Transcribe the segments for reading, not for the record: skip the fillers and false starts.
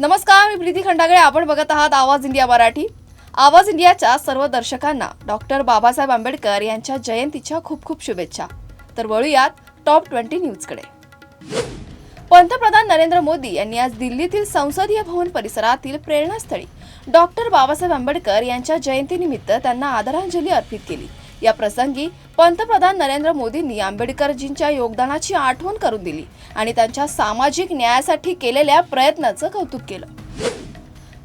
नमस्कार, मी प्रीती खंडागळे. आपण बघत आहात आवाज इंडिया मराठी. आवाज इंडियाच्या सर्व दर्शकांना डॉक्टर बाबासाहेब आंबेडकर यांच्या जयंतीच्या खूप खूप शुभेच्छा. तर वळूयात टॉप 20 न्यूजकडे. पंतप्रधान नरेंद्र मोदी यांनी आज दिल्लीतील संसदीय भवन परिसरातील प्रेरणास्थळी डॉक्टर बाबासाहेब आंबेडकर यांच्या जयंतीनिमित्त त्यांना आदरांजली अर्पित केली. या प्रसंगी पंतप्रधान नरेंद्र मोदींनी आंबेडकरजींच्या योगदानाची आठवण करून दिली आणि त्यांच्या सामाजिक न्यायासाठी केलेल्या प्रयत्नाचं कौतुक केलं.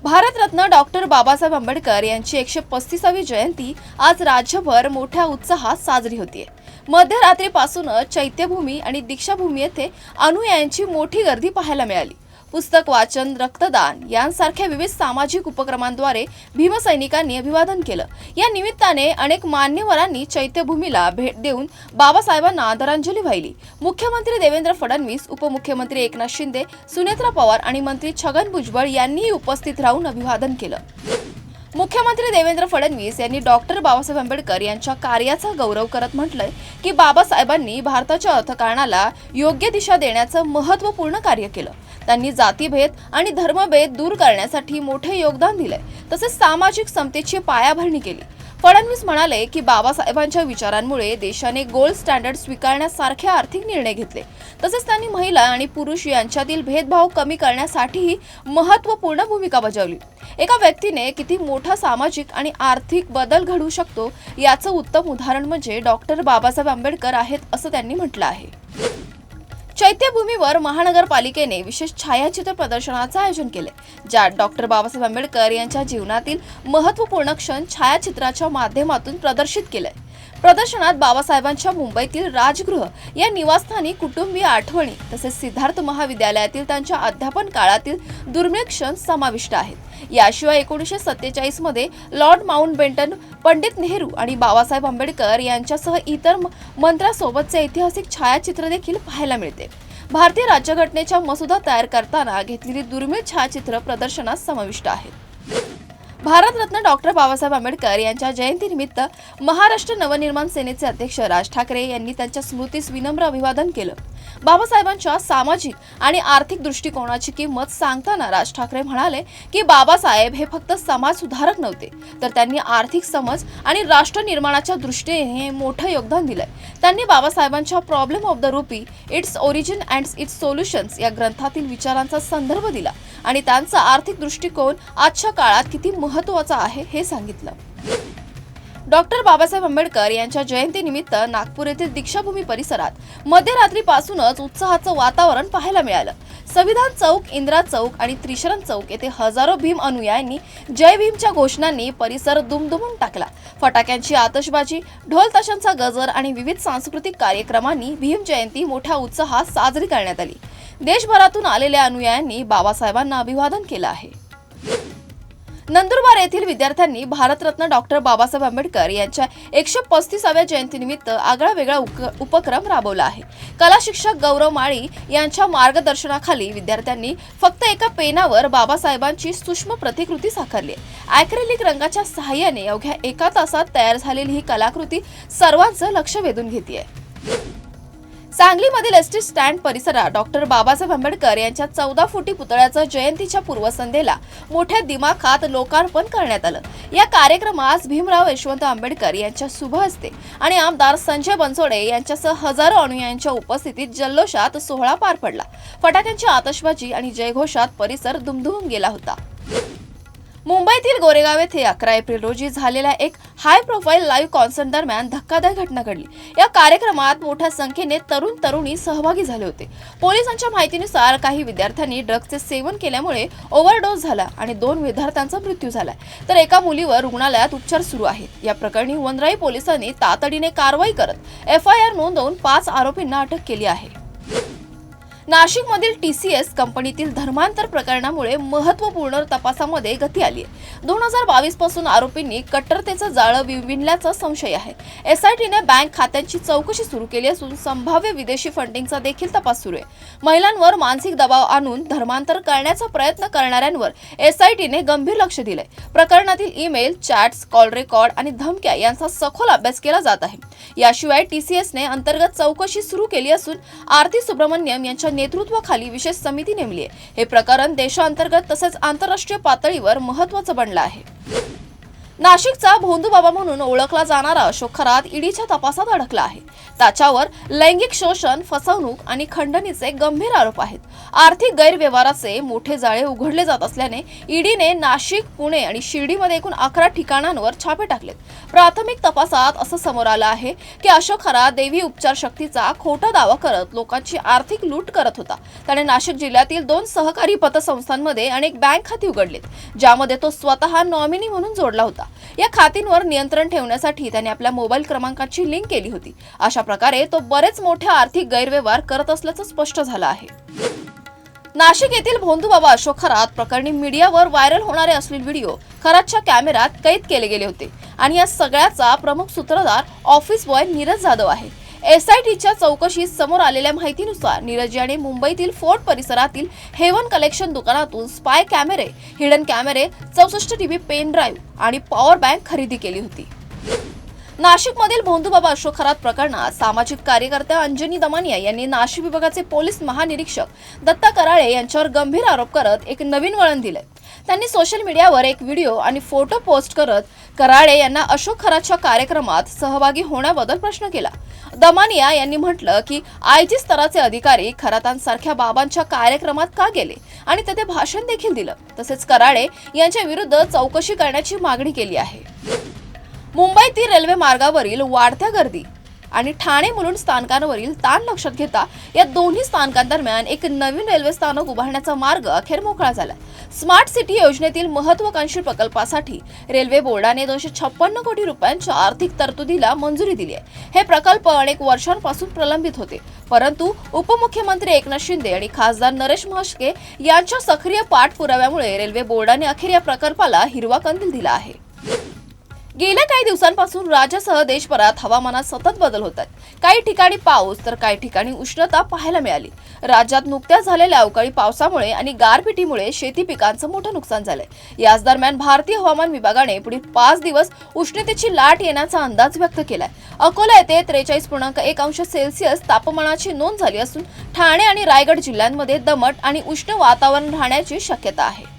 भारतरत्न डॉक्टर बाबासाहेब आंबेडकर यांची 135वी जयंती आज राज्यभर मोठ्या उत्साहात साजरी होतीये. मध्यरात्रीपासूनच चैत्यभूमी आणि दीक्षाभूमी येथे अनुयायांची मोठी गर्दी पाहायला मिळाली. पुस्तक वाचन, रक्तदान यांसारख्या विविध सामाजिक उपक्रमांद्वारे भीमसैनिकांनी अभिवादन केलं. या निमित्ताने अनेक मान्यवरांनी चैत्यभूमीला भेट देऊन बाबासाहेबांना आदरांजली वाहिली. मुख्यमंत्री देवेंद्र फडणवीस, उपमुख्यमंत्री एकनाथ शिंदे, सुनेत्रा पवार आणि मंत्री छगन भुजबळ यांनीही उपस्थित राहून अभिवादन केलं. मुख्यमंत्री देवेंद्र फडणवीस यांनी डॉक्टर बाबासाहेब आंबेडकर यांच्या कार्याचा गौरव करत म्हटलंय की बाबासाहेबांनी भारताच्या अर्थकारणाला योग्य दिशा देण्याचं महत्त्वपूर्ण कार्य केलं. त्यांनी जातीभेद आणि धर्मभेद दूर करण्यासाठी मोठे योगदान दिले, तसेच सामाजिक समतेची पायाभरणी केली. फडणवीस म्हणाले की बाबासाहेबांच्या विचारांमुळे देशाने गोल्ड स्टँडर्ड स्वीकारण्यासारखे आर्थिक निर्णय घेतले. तसेच त्यांनी महिला आणि पुरुष यांच्यातील भेदभाव कमी करण्यासाठीही महत्त्वपूर्ण भूमिका बजावली. एका व्यक्तीने किती मोठा सामाजिक आणि आर्थिक बदल घडवू शकतो याचं उत्तम उदाहरण म्हणजे डॉक्टर बाबासाहेब आंबेडकर आहेत, असं त्यांनी म्हटलं आहे. चैत्यभूमीवर महानगरपालिकेने विशेष छायाचित्र प्रदर्शनाचं आयोजन केले, ज्यात डॉक्टर बाबासाहेब आंबेडकर यांच्या जीवनातील महत्त्वपूर्ण क्षण छायाचित्राच्या माध्यमातून प्रदर्शित केले. प्रदर्शनात बाबासाहेबांच्या मुंबईतील राजगृह या निवासस्थानी कुटुंबीय आठवणी तसेच सिद्धार्थ महाविद्यालयातील त्यांच्या अध्यापन काळातील दुर्मिळ क्षण समाविष्ट आहेत. याशिवाय 1947 मध्ये लॉर्ड माउंटबेटन, पंडित नेहरू आणि बाबासाहेब आंबेडकर यांच्यासह इतर मंत्र्यांसोबतचे ऐतिहासिक छायाचित्र देखील पाहायला मिळते. भारतीय राज्यघटनेच्या मसुदा तयार करताना घेतलेली दुर्मिळ छायाचित्र प्रदर्शनात समाविष्ट आहेत. भारतरत्न डॉक्टर बाबासाहेब आंबेडकर यांच्या जयंतीनिमित्त महाराष्ट्र नवनिर्माण सेनेचे अध्यक्ष राज ठाकरे यांनी त्यांच्या स्मृतीस विनम्र अभिवादन केलं. बाबासाहेबांच्या सामाजिक आणि आर्थिक दृष्टिकोनाची किंमत सांगताना राज ठाकरे म्हणाले की बाबासाहेब हे फक्त समाज सुधारक नव्हते, तर त्यांनी आर्थिक समज आणि राष्ट्र निर्माणाच्या दृष्टीने मोठं योगदान दिलंय. त्यांनी बाबासाहेबांच्या problem of the rupee, its origin and it's solutions या ग्रंथातील विचारांचा संदर्भ दिला आणि त्यांचा आर्थिक दृष्टिकोन आजच्या काळात किती महत्त्वाचा आहे हे सांगितलं. डॉक्टर बाबासाहेब आंबेडकर यांच्या जयंतीनिमित्त नागपूर येथील दीक्षाभूमी परिसरात मध्यरात्रीपासूनच उत्साहाचं वातावरण पाहायला मिळालं. संविधान चौक, इंदिरा चौक आणि त्रिशरण चौक येथे हजारो भीम अनुयायांनी जय भीमच्या घोषणांनी परिसर दुमदुमून टाकला. फटाक्यांची आतषबाजी, ढोल ताशांचा गजर आणि विविध सांस्कृतिक कार्यक्रमांनी भीम जयंती मोठ्या उत्साहात साजरी करण्यात आली. देशभरातून आलेल्या अनुयायांनी बाबासाहेबांना अभिवादन केलं आहे. नंदुरबार येथील विद्यार्थ्यांनी भारतरत्न डॉक्टर बाबासाहेब आंबेडकर यांच्या 135व्या जयंतीनिमित्त आगळावेगळा उपक्रम राबवला आहे. कला शिक्षक गौरव माळी यांच्या मार्गदर्शनाखाली विद्यार्थ्यांनी फक्त एका पेनावर बाबासाहेबांची सूक्ष्म प्रतिकृती साकारली आहे. ॲक्रेलिक रंगाच्या सहाय्याने अवघ्या 1 तासात तयार झालेली ही कलाकृती सर्वांचं लक्ष वेधून घेतेय. सांगलीमधील एसटी स्टँड परिसरात डॉक्टर बाबासाहेब आंबेडकर यांच्या 14 फुटी पुतळ्याचं जयंतीच्या पूर्वसंध्येला मोठ्या दिमाखात लोकार्पण करण्यात आलं. या कार्यक्रमास भीमराव यशवंत आंबेडकर यांच्या शुभ हस्ते आणि आमदार संजय बनसोडे यांच्यासह हजारो अनुयायांच्या उपस्थितीत जल्लोषात सोहळा पार पडला. फटाक्यांची आतषबाजी आणि जयघोषात परिसर दुमदुमून गेला होता. मुंबईतील गोरेगाव येथे 11 एप्रिल रोजी झालेल्या एक हाय प्रोफाईल लाईव्ह कॉन्सर्ट दरम्यान धक्कादायक घटना घडली. या कार्यक्रमात मोठ्या संख्येने तरुण तरुणी सहभागी झाले होते. पोलिसांच्या माहितीनुसार काही विद्यार्थ्यांनी ड्रग्जचे सेवन केल्यामुळे ओव्हरडोस झाला आणि 2 विद्यार्थ्यांचा मृत्यू झाला, तर एका मुलीवर रुग्णालयात उपचार सुरू आहेत. या प्रकरणी वनराई पोलिसांनी तातडीने कारवाई करत FIR नोंदवून 5 आरोपींना अटक केली आहे. नाशिकमधील TCS कंपनीतील धर्मांतर प्रकरणामुळे महत्त्वपूर्ण तपासामध्ये गती आली आहे. 2022 पासून आरोपींनी कट्टरतेचं जाळं विणल्याचा संशय आहे. SITने बँक खात्यांची चौकशी सुरू केली असून संभाव्य विदेशी फंडिंगचा देखील तपास सुरू आहे. महिलांवर मानसिक दबाव आणून धर्मांतर करण्याचा प्रयत्न करणाऱ्यांवर SITने गंभीर लक्ष दिलंय. प्रकरणातील ईमेल, चॅट्स, कॉल रेकॉर्ड आणि धमक्या यांचा सखोल अभ्यास केला जात आहे. याशिवाय TCSने अंतर्गत चौकशी सुरू केली असून आरती सुब्रमण्यम यांच्या नेतृत्वाखाली विशेष समिती नेमली आहे। हे प्रकरण देशांतर्गत तसेच आंतरराष्ट्रीय पातळीवर महत्त्वाचं बनलं आहे। नाशिकचा भोंदूबाबा म्हणून ओळखला जाणारा अशोक खरात ईडीच्या तपासात अडकला आहे। त्याच्यावर लैंगिक शोषण, फसवणूक आणि खंडणीचे गंभीर आरोप आहेत। आर्थिक गैरव्यवहाराचे मोठे जाळे उघडले जात असल्याने ईडीने नाशिक, पुणे आणि शिर्डीमध्ये एकूण 11 ठिकाणांवर छापे टाकलेत। प्राथमिक तपासात असं समोर आलं आहे की अशोक खरात देवी उपचार शक्तीचा खोटा दावा करत लोकांची आर्थिक लूट करत होता। त्याने नाशिक जिल्ह्यातील 2 सहकारी पतसंस्थांमध्ये अनेक बँक खाती उघडलीत, ज्यामध्ये तो स्वतः नॉमिनी म्हणून जोडला होता। या खात्यांवर नियंत्रण ठेवण्यासाठी त्याने आपल्या मोबाईल क्रमांकाची लिंक केली होती। अशा प्रकारे तो बरेच मोठे आर्थिक गैरव्यवहार करत असल्याचं स्पष्ट झालं आहे। नाशिक येथील भोंदूबाबा अशोक खरात प्रकरणी मीडियावर व्हायरल होणारे अश्लील व्हिडिओ खरातच्या कॅमेऱ्यात कैद केले गेले होते आणि या सगळ्याचा प्रमुख सूत्रधार ऑफिस बॉय नीरज जाधव आहे। SITच्या चौकशीत समोर आलेल्या माहितीनुसार नीरज याने मुंबईतील फोर्ट परिसरातील हेवन कलेक्शन दुकानातून स्पाय कॅमेरे, हिडन कॅमेरे, 64 TB पेन ड्राईव्ह आणि पॉवर बँक खरेदी केली होती। नाशिकमधील भोंदूबाबा अशोक खरात प्रकरणात सामाजिक कार्यकर्त्या अंजनी दमानिया यांनी नाशिक विभागाचे पोलीस महानिरीक्षक दत्ता कराळे यांच्यावर गंभीर आरोप करत एक नवीन वळण दिले। त्यांनी सोशल मीडियावर एक व्हिडिओ आणि फोटो पोस्ट करत कराळे यांना अशोक खरातच्या कार्यक्रमात सहभागी होण्याबद्दल प्रश्न केला। दमानिया यांनी म्हटलं की IG स्तराचे अधिकारी खरातांसारख्या बाबांच्या कार्यक्रमात का गेले आणि तेथे भाषण देखील दिलं। तसेच कराळे यांच्या विरुद्ध चौकशी करण्याची मागणी केली आहे। मुंबईतील रेल्वे मार्गावरील वाढत्या गर्दी आणि ठाणे मुलुंड स्थानकांवरील ताण लक्षात घेता या दोन्ही स्थानकांदरम्यान एक नवीन रेल्वे स्थानक उभारण्याचा मार्ग अखेर मोकळा झाला। स्मार्ट सिटी योजनेतील महत्त्वाकांक्षी प्रकल्पासाठी रेल्वे बोर्डाने 256 कोटी रुपयांच्या आर्थिक तरतुदीला मंजुरी दिली आहे। हे प्रकल्प अनेक वर्षांपासून प्रलंबित होते, परंतु उपमुख्यमंत्री एकनाथ शिंदे आणि खासदार नरेश म्हस्के यांच्या सक्रिय पाठपुराव्यामुळे रेल्वे बोर्डाने अखेर या प्रकल्पाला हिरवा कंदील दिला आहे। गेल्या काही दिवसांपासून राज्यासह देशभरात हवामानात सतत बदल होत आहेत। काही ठिकाणी पाऊस तर काही ठिकाणी उष्णता पाहायला मिळाली। राज्यात नुकत्याच झालेल्या अवकाळी पावसामुळे आणि गारपिटीमुळे शेती पिकांचं मोठं नुकसान झालंय। याच दरम्यान भारतीय हवामान विभागाने पुढील 5 दिवस उष्णतेची लाट येण्याचा अंदाज व्यक्त केलाय। अकोला येथे 43.1 अंश सेल्सिअस तापमानाची नोंद झाली असून ठाणे आणि रायगड जिल्ह्यांमध्ये दमट आणि उष्ण वातावरण राहण्याची शक्यता आहे।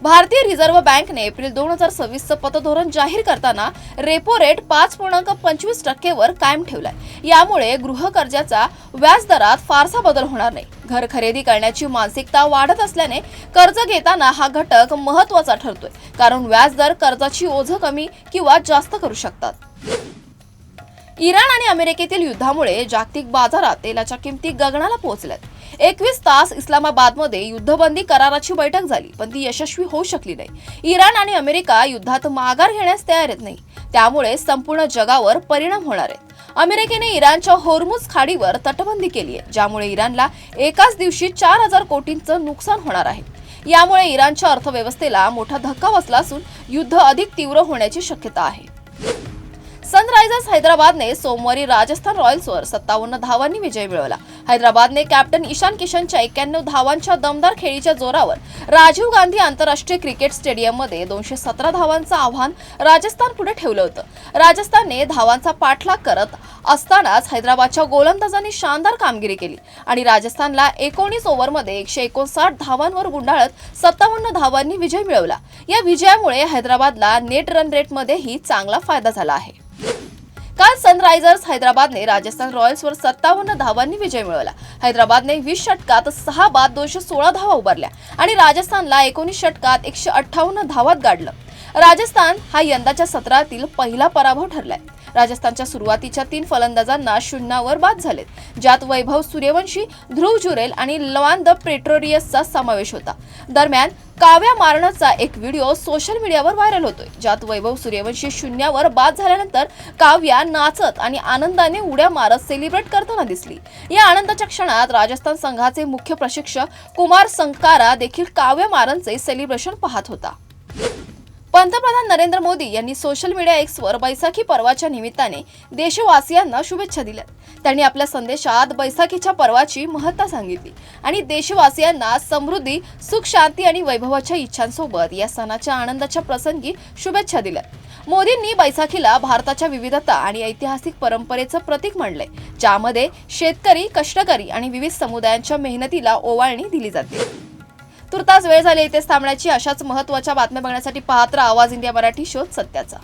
भारतीय रिझर्व्ह बँकेने एप्रिल 2026चं पतधोरण जाहीर करताना रेपो रेट 5.25% वर कायम ठेवलाय। यामुळे गृह कर्जाचा व्याज दरात फारसा बदल होणार नाही। घर खरेदी करण्याची मानसिकता वाढत असल्याने कर्ज घेताना हा घटक महत्त्वाचा ठरतोय, कारण व्याज दर कर्जाची ओझं कमी किंवा जास्त करू शकतात। इराण आणि अमेरिकेतील युद्धामुळे जागतिक बाजारात तेलाच्या किमती गगनाला पोहोचल्यात। 21 तास इस्लामाबादमध्ये युद्धबंदी कराराची बैठक झाली, पण ती यशस्वी होऊ शकली नाही। इराण आणि अमेरिका युद्धात माघार घेण्यास तयार आहेत नाही, त्यामुळे संपूर्ण जगावर परिणाम होणार आहेत। अमेरिकेने इराणच्या होर्मुझ खाडीवर तटबंदी केली आहे, ज्यामुळे इराणला एकाच दिवशी 4000 कोटींचं नुकसान होणार आहे। यामुळे इराणच्या अर्थव्यवस्थेला मोठा धक्का बसला असून युद्ध अधिक तीव्र होण्याची शक्यता आहे। सनरायझर्स हैदराबादने सोमवारी राजस्थान रॉयल्सवर 57 धावांनी विजय मिळवला। हैदराबादने कॅप्टन ईशान किशनच्या 91 धावांच्या दमदार खेळीच्या जोरावर राजीव गांधी आंतरराष्ट्रीय क्रिकेट स्टेडियममध्ये 217 धावांचं आव्हान राजस्थान पुढे ठेवलं होतं। राजस्थानने धावांचा पाठलाग करत असतानाच हैदराबादच्या गोलंदाजांनी शानदार कामगिरी केली आणि राजस्थानला 19 ओव्हरमध्ये 159 धावांवर गुंडाळत 57 धावांनी विजय मिळवला। या विजयामुळे हैदराबादला नेट रन रेटमध्येही चांगला फायदा झाला आहे। काल सनरायझर्स हैदराबादने राजस्थान रॉयल्सवर 57 धावांनी विजय मिळवला। हैदराबादने 20 षटकात 6 बाद 216 धावा उभारल्या आणि राजस्थानला 19 षटकात 158 धावात गाडलं। राजस्थान हा यंदाच्या सत्रातील पहिला पराभव ठरलाय। राजस्थानच्या सुरुवातीच्या 3 फलंदाजांना 0 बाद झालेत, ज्यात वैभव सूर्यवंशी, ध्रुव जुरेल आणि लवान द प्रेटोरियसचा समावेश होता। दरम्यान काव्या मारणचा एक व्हिडिओ सोशल मीडियावर व्हायरल होतोय, ज्यात वैभव सूर्यवंशी 0 बाद झाल्यानंतर काव्या नाचत आणि आनंदाने उड्या मारत सेलिब्रेट करताना दिसली। या आनंदाच्या क्षणात राजस्थान संघाचे मुख्य प्रशिक्षक कुमार संकारा देखील काव्या मारणचे सेलिब्रेशन पाहत होता। पंतप्रधान नरेंद्र मोदी यांनी सोशल मीडिया एक्सवर बैसाखी पर्वाच्या निमित्ताने देशवासियांना शुभेच्छा दिल्या। त्यांनी आपल्या संदेशात बैसाखीच्या पर्वाची महत्ता सांगितली आणि देशवासियांना समृद्धी, सुख, शांती आणि वैभवाच्या इच्छांसोबत या सणाच्या आनंदाच्या प्रसंगी शुभेच्छा दिल्या। मोदींनी बैसाखीला भारताच्या विविधता आणि ऐतिहासिक परंपरेचं प्रतीक मानले, ज्यामध्ये शेतकरी, कष्टकरी आणि विविध समुदायांच्या मेहनतीला ओवाळणी दिली जाते. तुर्तास वेळ झाली इथेच थांबण्याची. अशाच महत्त्वाच्या बातम्या बघण्यासाठी पाहत राहा आवाज इंडिया मराठी, शोध सत्याचा.